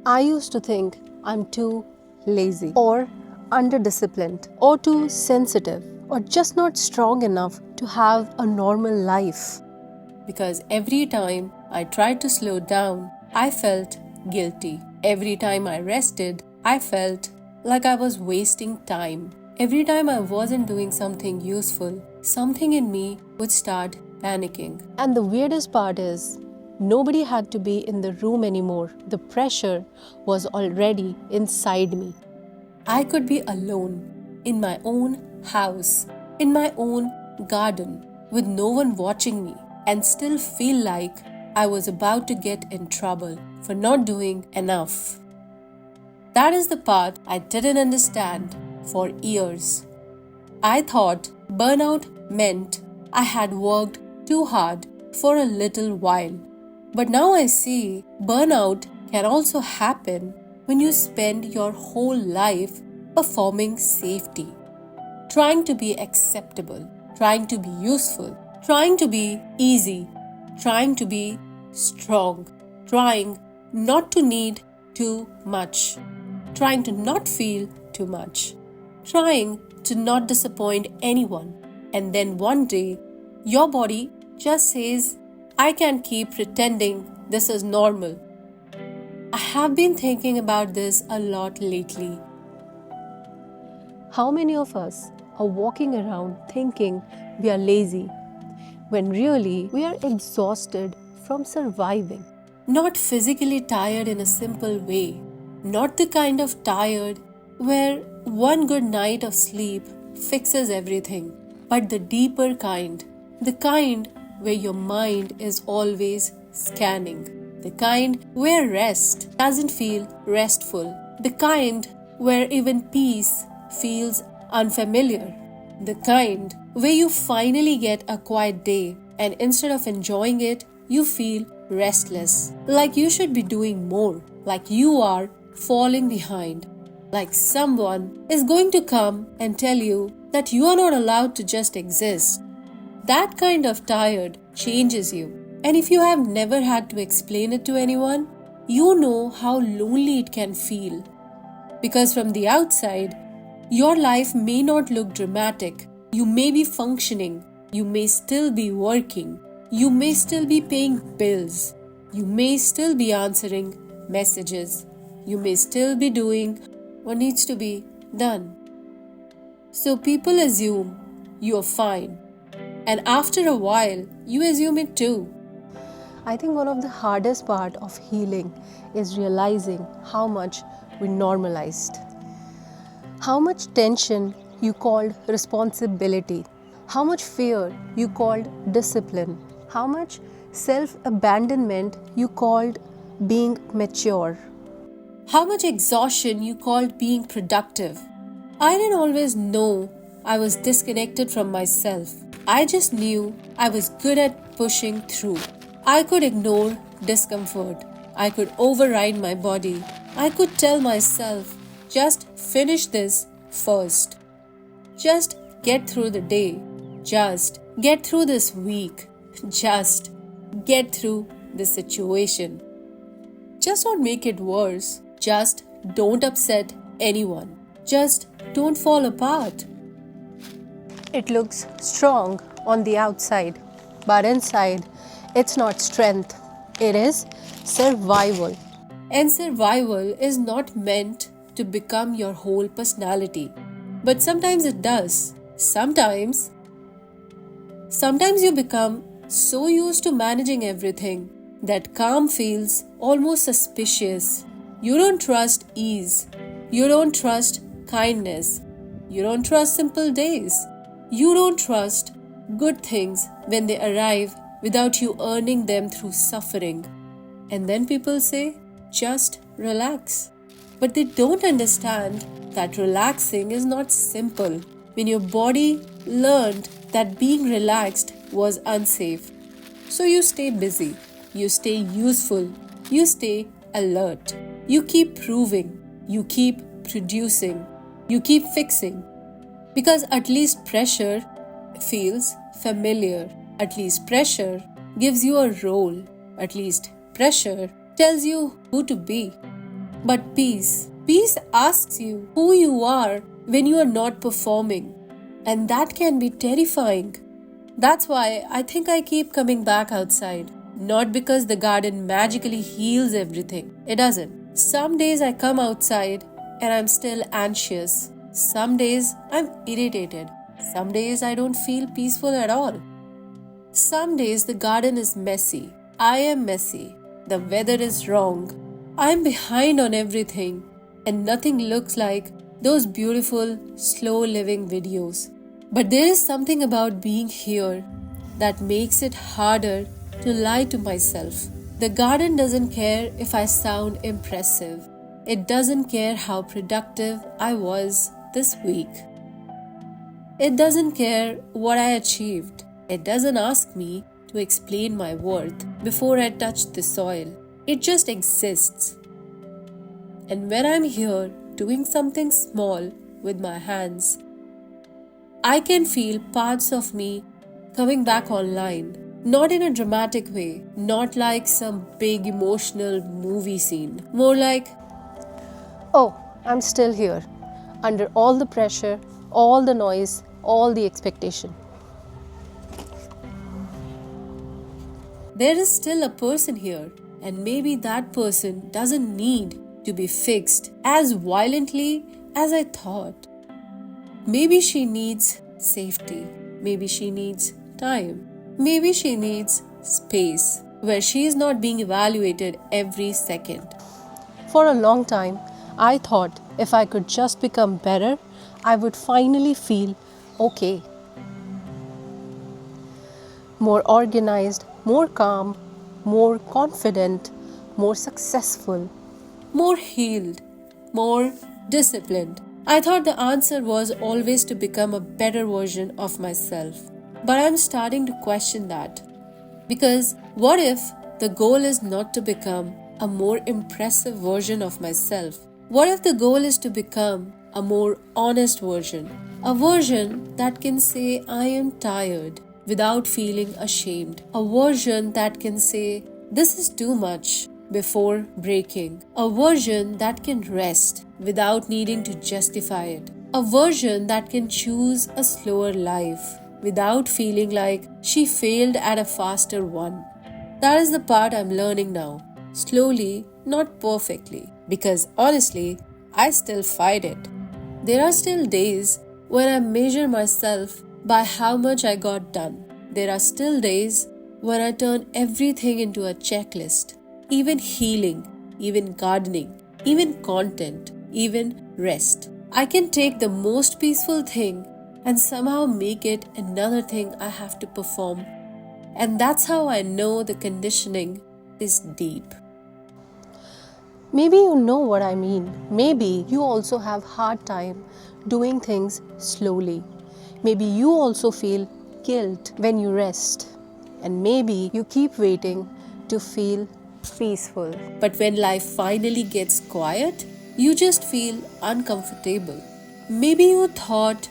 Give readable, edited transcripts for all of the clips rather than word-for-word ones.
I used to think I'm too lazy or underdisciplined or too sensitive or just not strong enough to have a normal life. Because every time I tried to slow down, I felt guilty. Every time I rested, I felt like I was wasting time. Every time I wasn't doing something useful, something in me would start panicking. And the weirdest part is, nobody had to be in the room anymore. The pressure was already inside me. I could be alone, in my own house, in my own garden, with no one watching me, and still feel like I was about to get in trouble for not doing enough. That is the part I didn't understand for years. I thought burnout meant I had worked too hard for a little while. But now I see burnout can also happen when you spend your whole life performing safety, trying to be acceptable, trying to be useful, trying to be easy, trying to be strong, trying not to need too much, trying to not feel too much, trying to not disappoint anyone. And then one day, your body just says, I can't keep pretending this is normal. I have been thinking about this a lot lately. How many of us are walking around thinking we are lazy when really we are exhausted from surviving? Not physically tired in a simple way, not the kind of tired where one good night of sleep fixes everything, but the deeper kind, the kind where your mind is always scanning. The kind where rest doesn't feel restful. The kind where even peace feels unfamiliar. The kind where you finally get a quiet day and instead of enjoying it, you feel restless. Like you should be doing more. Like you are falling behind. Like someone is going to come and tell you that you are not allowed to just exist. That kind of tired changes you. And if you have never had to explain it to anyone, you know how lonely it can feel. Because from the outside, your life may not look dramatic. You may be functioning. You may still be working. You may still be paying bills. You may still be answering messages. You may still be doing what needs to be done. So people assume you're fine. And after a while, you assume it too. I think one of the hardest part of healing is realizing how much we normalized. How much tension you called responsibility. How much fear you called discipline. How much self-abandonment you called being mature. How much exhaustion you called being productive. I didn't always know I was disconnected from myself. I just knew I was good at pushing through. I could ignore discomfort. I could override my body. I could tell myself, just finish this first. Just get through the day. Just get through this week. Just get through this situation. Just don't make it worse. Just don't upset anyone. Just don't fall apart. It looks strong on the outside, but inside, it's not strength. It is survival. And survival is not meant to become your whole personality. But sometimes it does. Sometimes you become so used to managing everything that calm feels almost suspicious. You don't trust ease. You don't trust kindness. You don't trust simple days. You don't trust good things when they arrive without you earning them through suffering. And then people say, just relax. But they don't understand that relaxing is not simple. When your body learned that being relaxed was unsafe. So you stay busy, you stay useful, you stay alert. You keep proving, you keep producing, you keep fixing. Because at least pressure feels familiar. At least pressure gives you a role. At least pressure tells you who to be. But peace asks you who you are when you are not performing. And that can be terrifying. That's why I think I keep coming back outside. Not because the garden magically heals everything. It doesn't. Some days I come outside and I'm still anxious. Some days I'm irritated. Some days I don't feel peaceful at all. Some days the garden is messy. I am messy. The weather is wrong. I'm behind on everything. And nothing looks like those beautiful, slow living videos. But there is something about being here that makes it harder to lie to myself. The garden doesn't care if I sound impressive. It doesn't care how productive I was this week. It doesn't care what I achieved. It doesn't ask me to explain my worth before I touch the soil. It just exists. And when I'm here doing something small with my hands, I can feel parts of me coming back online. Not in a dramatic way, not like some big emotional movie scene. More like, oh, I'm still here, under all the pressure, all the noise, all the expectation. There is still a person here, and maybe that person doesn't need to be fixed as violently as I thought. Maybe she needs safety. Maybe she needs time. Maybe she needs space where she is not being evaluated every second. For a long time, I thought if I could just become better, I would finally feel okay. More organized, more calm, more confident, more successful, more healed, more disciplined. I thought the answer was always to become a better version of myself. But I'm starting to question that. Because what if the goal is not to become a more impressive version of myself? What if the goal is to become a more honest version? A version that can say I am tired without feeling ashamed. A version that can say this is too much before breaking. A version that can rest without needing to justify it. A version that can choose a slower life without feeling like she failed at a faster one. That is the part I'm learning now. Slowly, not perfectly. Because honestly, I still fight it. There are still days when I measure myself by how much I got done. There are still days when I turn everything into a checklist. Even healing, even gardening, even content, even rest. I can take the most peaceful thing and somehow make it another thing I have to perform. And that's how I know the conditioning is deep. Maybe you know what I mean. Maybe you also have hard time doing things slowly. Maybe you also feel guilt when you rest. And maybe you keep waiting to feel peaceful. But when life finally gets quiet, you just feel uncomfortable. Maybe you thought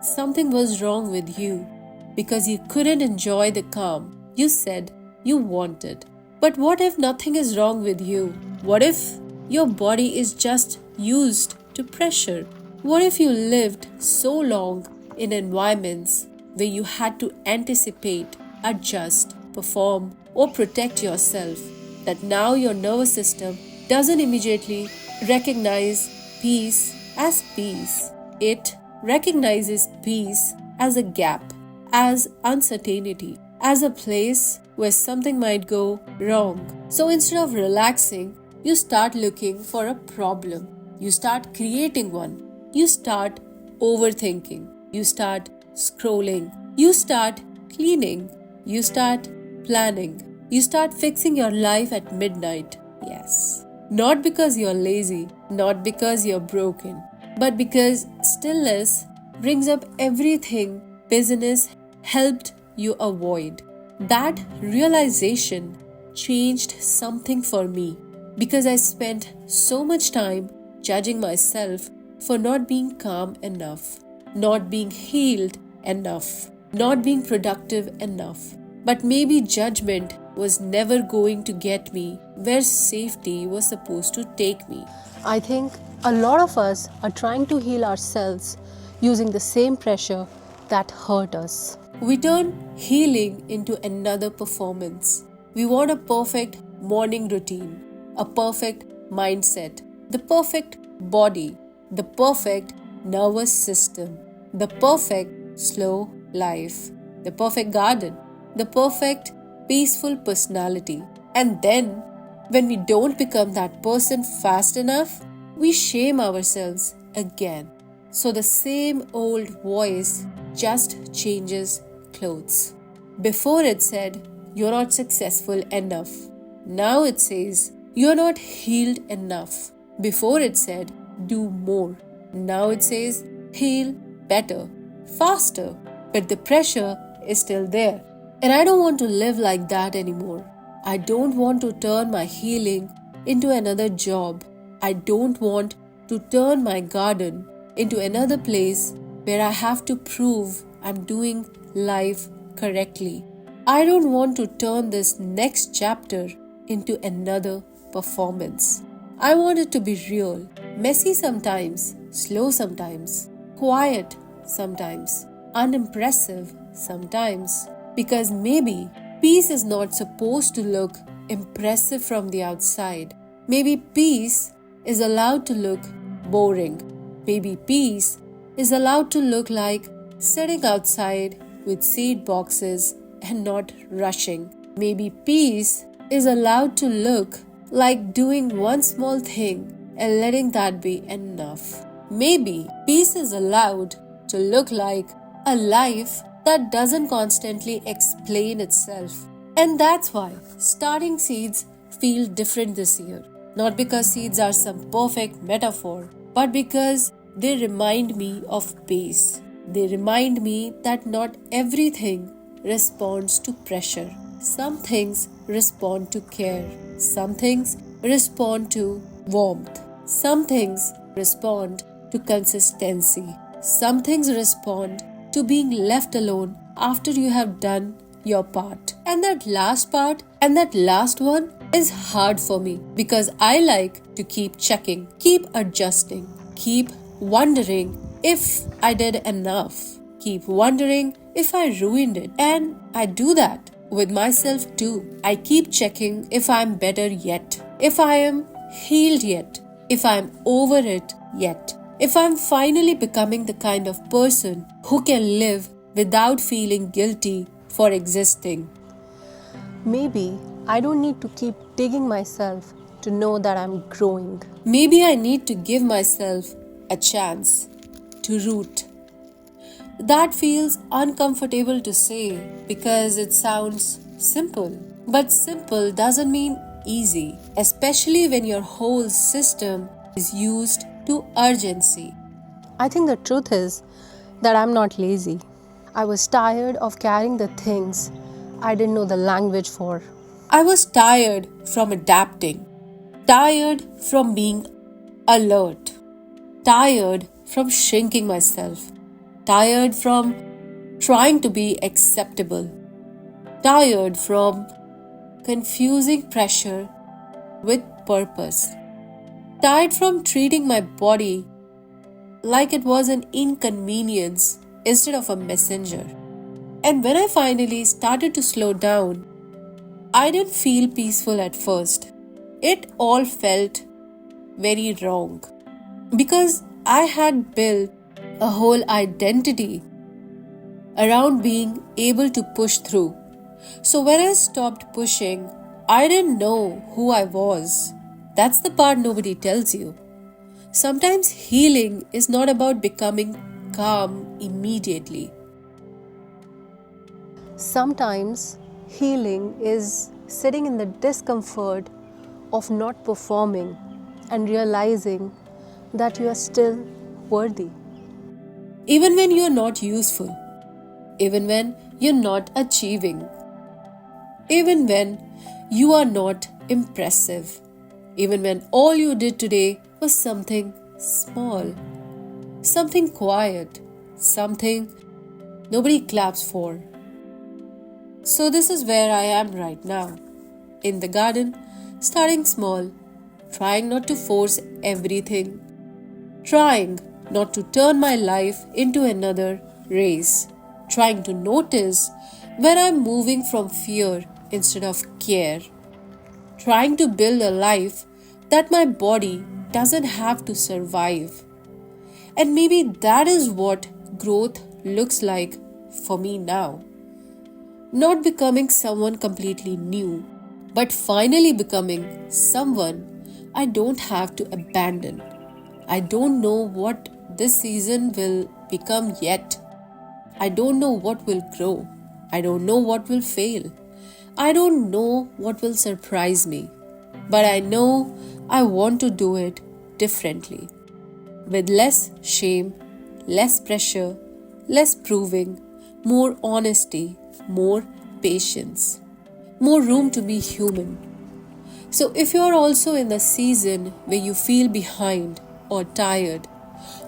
something was wrong with you because you couldn't enjoy the calm you said you wanted. But what if nothing is wrong with you? What if your body is just used to pressure? What if you lived so long in environments where you had to anticipate, adjust, perform, or protect yourself that now your nervous system doesn't immediately recognize peace as peace? It recognizes peace as a gap, as uncertainty, as a place where something might go wrong. So instead of relaxing, you start looking for a problem. You start creating one. You start overthinking. You start scrolling. You start cleaning. You start planning. You start fixing your life at midnight. Yes. Not because you're lazy, not because you're broken, but because stillness brings up everything busyness helped you avoid. That realization changed something for me because I spent so much time judging myself for not being calm enough, not being healed enough, not being productive enough. But maybe judgment was never going to get me where safety was supposed to take me. I think a lot of us are trying to heal ourselves using the same pressure that hurt us. We turn healing into another performance. We want a perfect morning routine, a perfect mindset, the perfect body, the perfect nervous system, the perfect slow life, the perfect garden, the perfect peaceful personality. And then, when we don't become that person fast enough, we shame ourselves again. So the same old voice just changes clothes. Before it said, "You're not successful enough." Now it says, "You're not healed enough." Before it said, "Do more." Now it says, "Heal better, faster." But the pressure is still there. And I don't want to live like that anymore. I don't want to turn my healing into another job. I don't want to turn my garden into another place where I have to prove I'm doing life correctly. I don't want to turn this next chapter into another performance. I want it to be real, messy sometimes, slow sometimes, quiet sometimes, unimpressive sometimes. Because maybe peace is not supposed to look impressive from the outside. Maybe peace is allowed to look boring. Maybe peace is allowed to look like sitting outside with seed boxes and not rushing. Maybe peace is allowed to look like doing one small thing and letting that be enough. Maybe peace is allowed to look like a life that doesn't constantly explain itself. And that's why starting seeds feel different this year. Not because seeds are some perfect metaphor, but because they remind me of pace. They remind me that not everything responds to pressure. Some things respond to care. Some things respond to warmth. Some things respond to consistency. Some things respond to being left alone after you have done your part. And that last part and that last one is hard for me because I like to keep checking, keep adjusting, keep wondering if I did enough, keep wondering if I ruined it. And I do that with myself too. I keep checking if I'm better yet, if I am healed yet, if I'm over it yet, if I'm finally becoming the kind of person who can live without feeling guilty for existing. Maybe I don't need to keep digging myself to know that I'm growing. Maybe I need to give myself a chance to root. That feels uncomfortable to say because it sounds simple. But simple doesn't mean easy, especially when your whole system is used to urgency. I think the truth is that I'm not lazy. I was tired of carrying the things I didn't know the language for. I was tired from adapting, tired from being alert, tired from shrinking myself, tired from trying to be acceptable, tired from confusing pressure with purpose, tired from treating my body like it was an inconvenience instead of a messenger. And when I finally started to slow down, I didn't feel peaceful at first. It all felt very wrong because I had built a whole identity around being able to push through. So when I stopped pushing, I didn't know who I was. That's the part nobody tells you. Sometimes healing is not about becoming calm immediately. Sometimes healing is sitting in the discomfort of not performing and realizing that you are still worthy. Even when you are not useful, even when you're not achieving, even when you are not impressive, even when all you did today was something small, something quiet, something nobody claps for. So this is where I am right now, in the garden, starting small, trying not to force everything, trying not to turn my life into another race, trying to notice when I'm moving from fear instead of care, trying to build a life that my body doesn't have to survive. And maybe that is what growth looks like for me now. Not becoming someone completely new, but finally becoming someone I don't have to abandon. I don't know what this season will become yet. I don't know what will grow. I don't know what will fail. I don't know what will surprise me. But I know I want to do it differently. With less shame, less pressure, less proving, more honesty, more patience, more room to be human. So, if you are also in the season where you feel behind or tired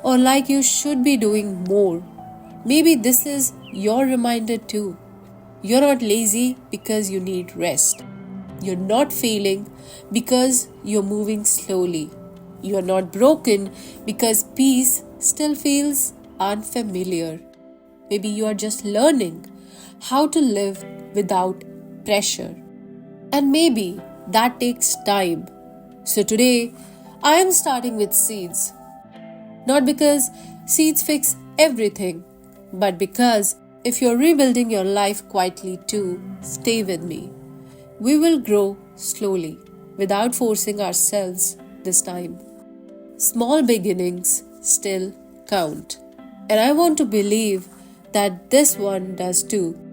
or like you should be doing more, maybe this is your reminder too. You're not lazy because you need rest. You're not failing because you're moving slowly. You're not broken because peace still feels unfamiliar. Maybe you are just learning how to live without pressure. And maybe that takes time. So today, I am starting with seeds. Not because seeds fix everything, but because if you're rebuilding your life quietly too, stay with me. We will grow slowly, without forcing ourselves this time. Small beginnings still count. And I want to believe that this one does too.